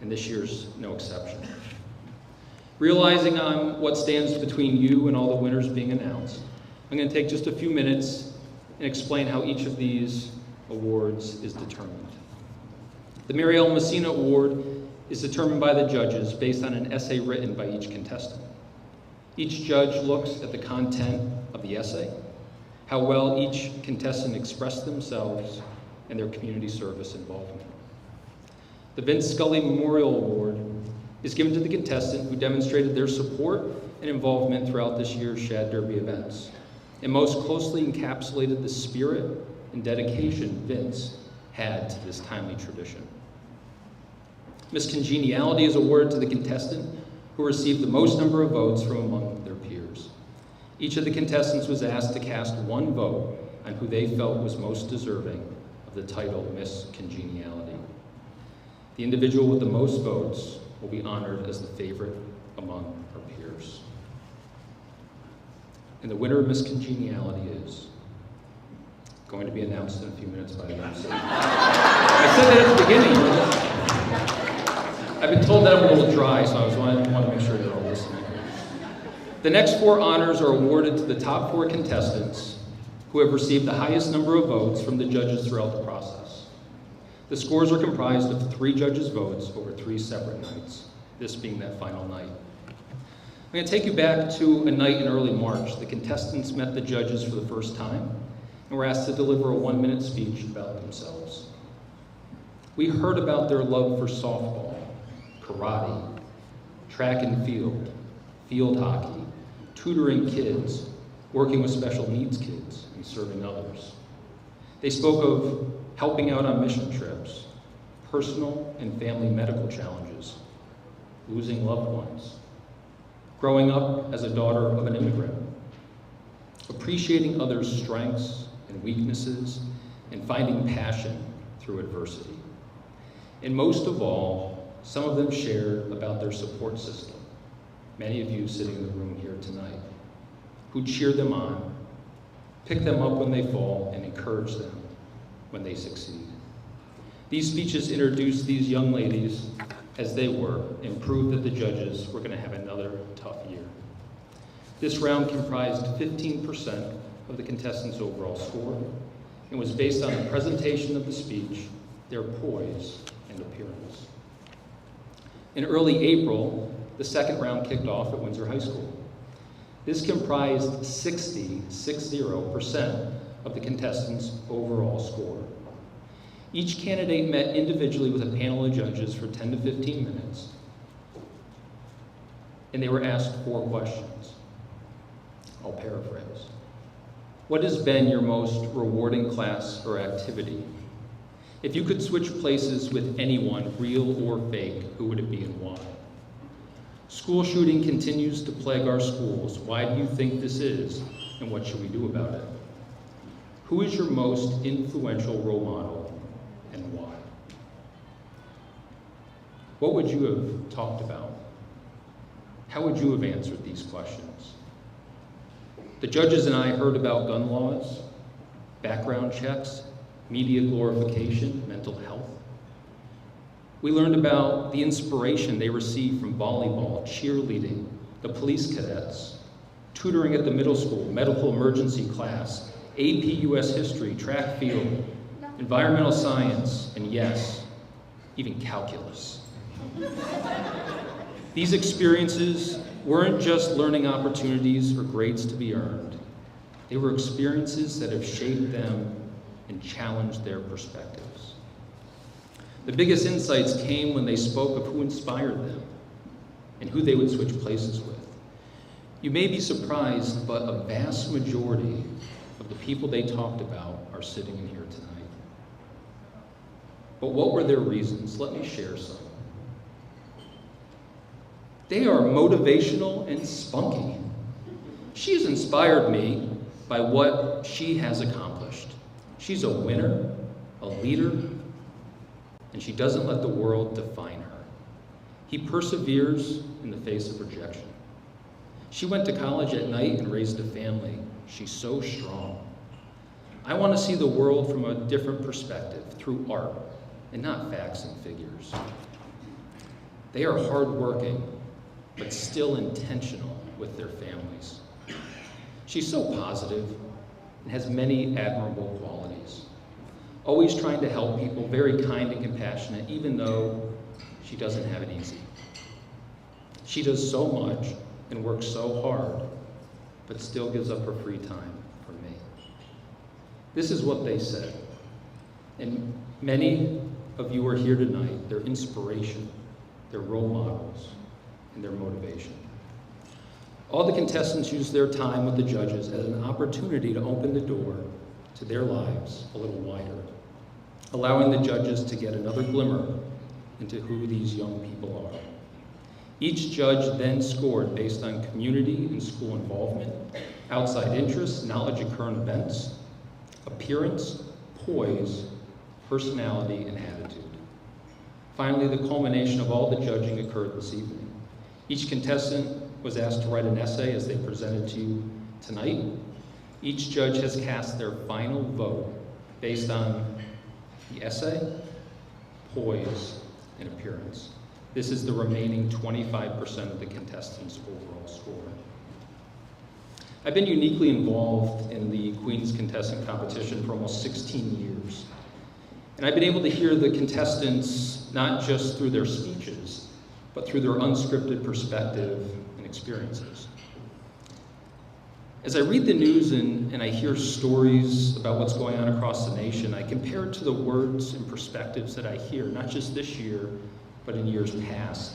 and this year's no exception. Realizing what stands between you and all the winners being announced, I'm going to take just a few minutes and explain how each of these awards is determined. The Mariel Messina Award is determined by the judges based on an essay written by each contestant. Each judge looks at the content of the essay, how well each contestant expressed themselves, and their community service involvement. The Vince Scully Memorial Award is given to the contestant who demonstrated their support and involvement throughout this year's Shad Derby events, and most closely encapsulated the spirit and dedication Vince had to this timely tradition. Miss Congeniality is awarded to the contestant who received the most number of votes from among their peers. Each of the contestants was asked to cast one vote on who they felt was most deserving of the title Miss Congeniality. The individual with the most votes will be honored as the favorite among her peers. And the winner of Miss Congeniality is going to be announced in a few minutes by the MC. I said that at the beginning. I've been told that I'm a little dry, so I want to make sure you're all listening. The next four honors are awarded to the top four contestants who have received the highest number of votes from the judges throughout the process. The scores are comprised of 3 judges' votes over 3 separate nights, this being that final night. I'm going to take you back to a night in early March. The contestants met the judges for the first time and were asked to deliver a 1-minute speech about themselves. We heard about their love for softball, karate, track and field hockey, tutoring kids, working with special needs kids, and serving others. They spoke of helping out on mission trips, personal and family medical challenges, losing loved ones, growing up as a daughter of an immigrant, appreciating others' strengths and weaknesses, and finding passion through adversity. And most of all, some of them shared about their support system, many of you sitting in the room here tonight, who cheer them on, pick them up when they fall, and encourage them when they succeed. These speeches introduced these young ladies as they were and proved that the judges were going to have another tough year. This round comprised 15% of the contestants' overall score and was based on the presentation of the speech, their poise, and appearance. In early April, the second round kicked off at Windsor High School. This comprised 60% of the contestants' overall score. Each candidate met individually with a panel of judges for 10 to 15 minutes, and they were asked 4 questions. I'll paraphrase. What has been your most rewarding class or activity? If you could switch places with anyone, real or fake, who would it be and why? School shooting continues to plague our schools. Why do you think this is, and what should we do about it? Who is your most influential role model, and why? What would you have talked about? How would you have answered these questions? The judges and I heard about gun laws, background checks, media glorification, mental health. We learned about the inspiration they received from volleyball, cheerleading, the police cadets, tutoring at the middle school, medical emergency class, AP US history, track field, environmental science, and yes, even calculus. These experiences weren't just learning opportunities or grades to be earned. They were experiences that have shaped them and challenged their perspectives. The biggest insights came when they spoke of who inspired them and who they would switch places with. You may be surprised, but a vast majority of the people they talked about are sitting in here tonight. But what were their reasons? Let me share some. They are motivational and spunky. She's inspired me by what she has accomplished. She's a winner, a leader, and she doesn't let the world define her. He perseveres in the face of rejection. She went to college at night and raised a family. She's so strong. I want to see the world from a different perspective, through art, and not facts and figures. They are hardworking, but still intentional with their families. She's so positive and has many admirable qualities. Always trying to help people, very kind and compassionate, even though she doesn't have it easy. She does so much and works so hard, but still gives up her free time for me. This is what they said. And many of you are here tonight, their inspiration, their role models, and their motivation. All the contestants used their time with the judges as an opportunity to open the door to their lives a little wider, allowing the judges to get another glimmer into who these young people are. Each judge then scored based on community and school involvement, outside interests, knowledge of current events, appearance, poise, personality, and attitude. Finally, the culmination of all the judging occurred this evening. Each contestant was asked to write an essay as they presented to you tonight. Each judge has cast their final vote based on the essay, poise, and appearance. This is the remaining 25% of the contestants' overall score. I've been uniquely involved in the Queen's Contestant Competition for almost 16 years. And I've been able to hear the contestants not just through their speeches, but through their unscripted perspective and experiences. As I read the news and I hear stories about what's going on across the nation, I compare it to the words and perspectives that I hear, not just this year, but in years past.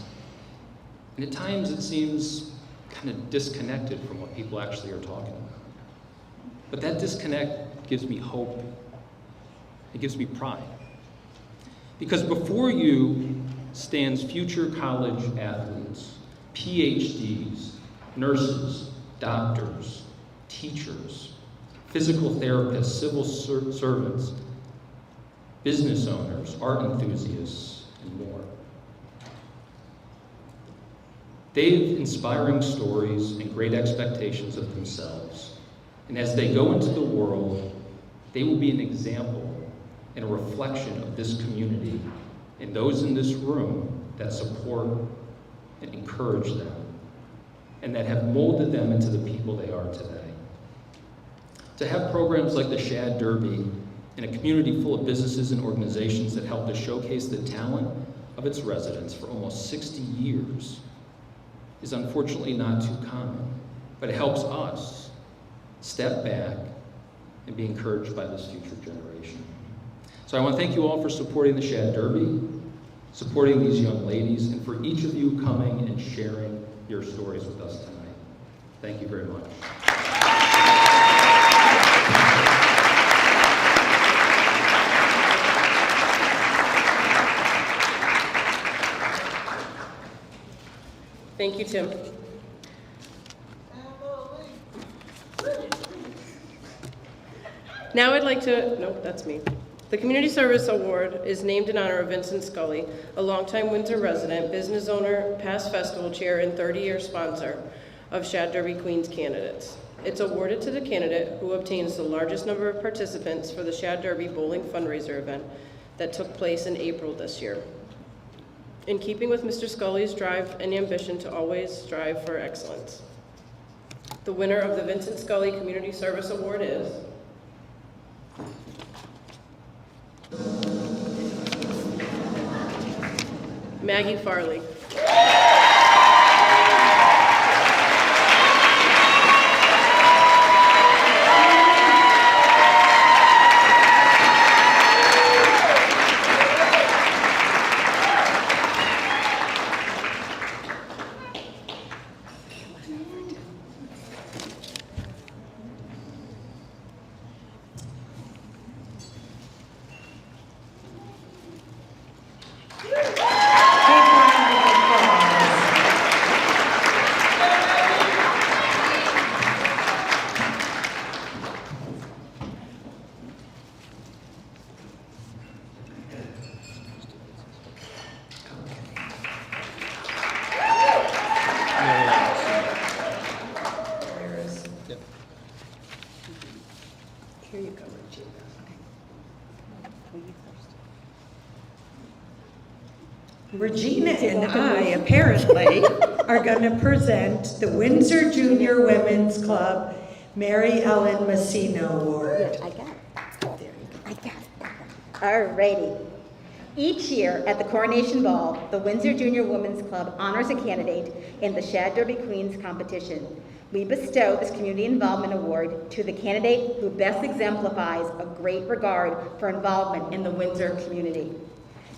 And at times it seems kind of disconnected from what people actually are talking about. But that disconnect gives me hope. It gives me pride. Because before you stands future college athletes, PhDs, nurses, doctors, teachers, physical therapists, civil servants, business owners, art enthusiasts, and more. They have inspiring stories and great expectations of themselves. And as they go into the world, they will be an example and a reflection of this community and those in this room that support and encourage them and that have molded them into the people they are today. To have programs like the Shad Derby in a community full of businesses and organizations that help to showcase the talent of its residents for almost 60 years is unfortunately not too common, but it helps us step back and be encouraged by this future generation. So I want to thank you all for supporting the Shad Derby, supporting these young ladies, and for each of you coming and sharing your stories with us tonight. Thank you very much. Thank you, Tim. Now I'd like to, nope, that's me. The Community Service Award is named in honor of Vincent Scully, a longtime Windsor resident, business owner, past festival chair, and 30-year sponsor of Shad Derby Queen's candidates. It's awarded to the candidate who obtains the largest number of participants for the Shad Derby bowling fundraiser event that took place in April this year. In keeping with Mr. Scully's drive and ambition to always strive for excellence, the winner of the Vincent Scully Community Service Award is Maggie Farley. Here you go, Regina. Regina and I apparently are going to present the Windsor Junior Women's Club Mary Ellen Messina Award. I got it. There you go. I got it. Alrighty. Each year at the Coronation Ball, the Windsor Junior Women's Club honors a candidate in the Shad Derby Queen's competition. We bestow this Community Involvement Award to the candidate who best exemplifies a great regard for involvement in the Windsor community.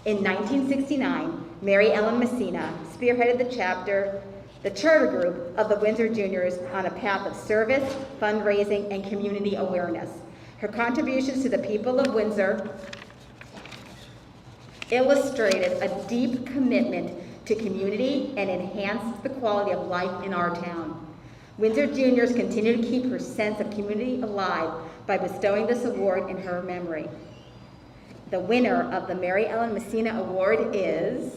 In 1969, Mary Ellen Messina spearheaded the charter group of the Windsor Juniors on a path of service, fundraising, and community awareness. Her contributions to the people of Windsor illustrated a deep commitment to community and enhanced the quality of life in our town. Windsor Juniors continue to keep her sense of community alive by bestowing this award in her memory. The winner of the Mary Ellen Messina Award is...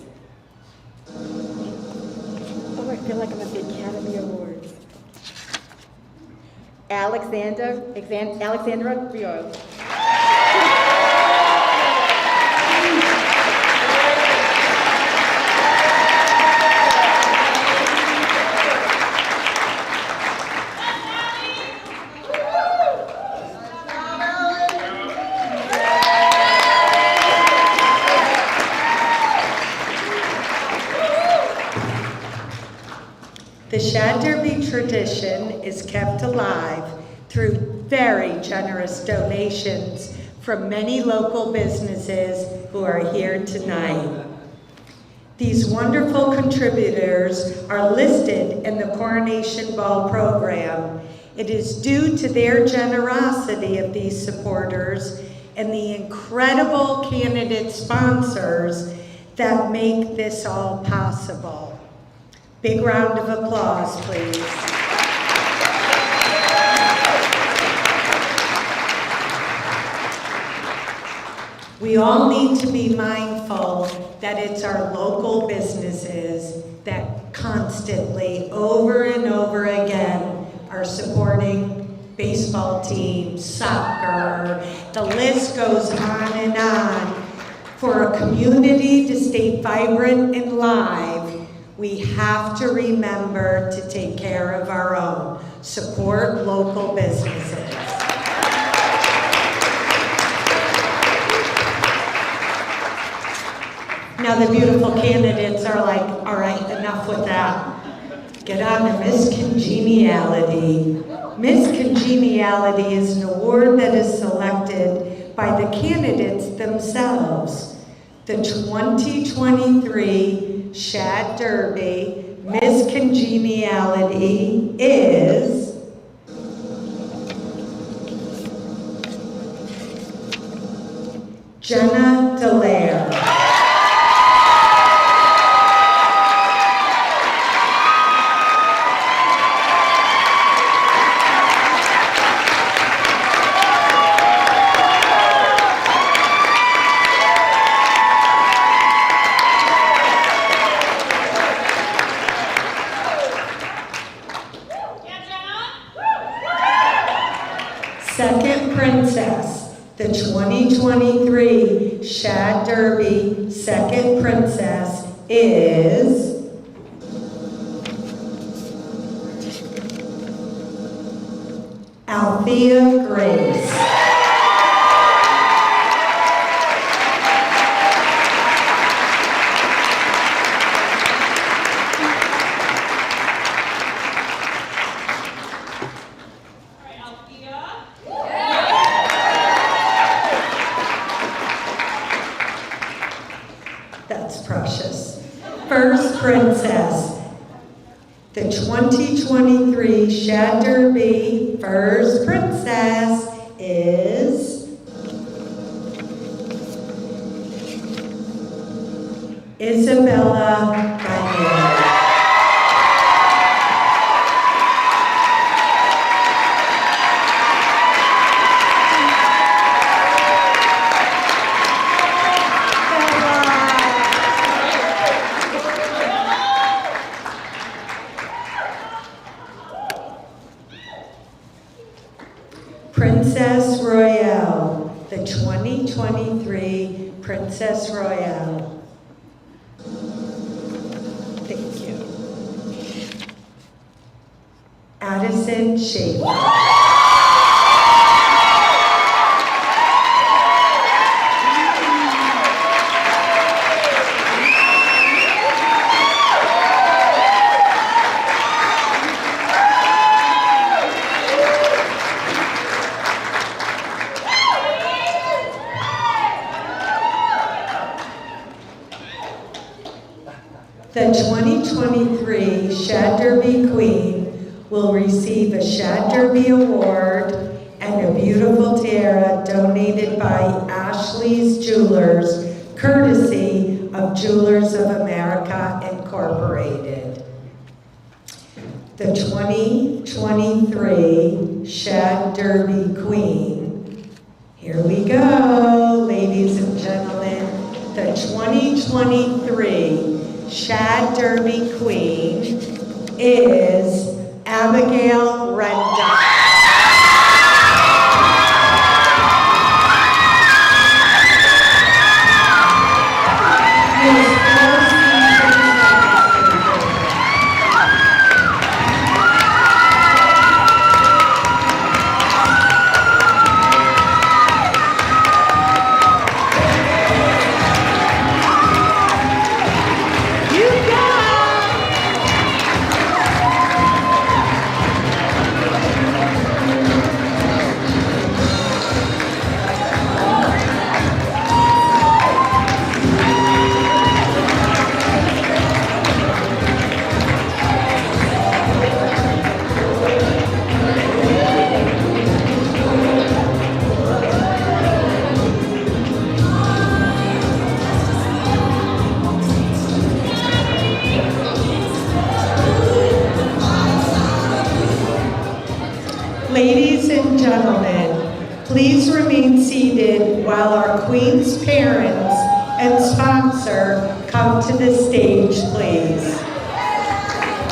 Oh, I feel like I'm at the Academy Awards. Alexandra Rios. The Shad Derby tradition is kept alive through very generous donations from many local businesses who are here tonight. These wonderful contributors are listed in the Coronation Ball program. It is due to their generosity of these supporters and the incredible candidate sponsors that make this all possible. Big round of applause, please. We all need to be mindful that it's our local businesses that constantly, over and over again, are supporting baseball teams, soccer, the list goes on and on. For a community to stay vibrant and live, we have to remember to take care of our own. Support local businesses. Now the beautiful candidates are like, all right, enough with that. Get on to Miss Congeniality. Miss Congeniality is an award that is selected by the candidates themselves. The 2023 Shad Derby Miss Congeniality is Jenna Dallaire. Second Princess, the 2023 Shad Derby Second Princess is Althea Grace. That's precious. First Princess, the 2023 Shad Derby First Princess is Isabella Gagne. Princess Royale, the 2023 Princess Royale. Thank you. Addison Schaefer. The 2023 Shad Derby Queen will receive a Shad Derby Award and a beautiful tiara donated by Ashley's Jewelers, courtesy of Jewelers of America Incorporated. The 2023 Shad Derby Queen, here we go, ladies and gentlemen, the 2023 Shad Derby Queen is Abigail Renda. please remain seated while our Queen's parents and sponsor come to the stage, please.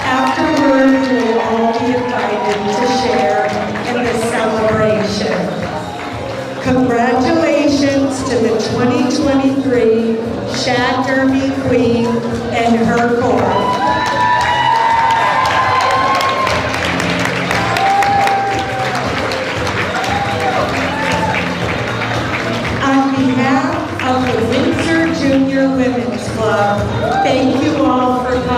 Afterward, we'll all be invited to share in the celebration. Congratulations to the 2023 Shad Derby Queen and her court. On behalf of the Windsor Junior Women's Club, thank you all for coming.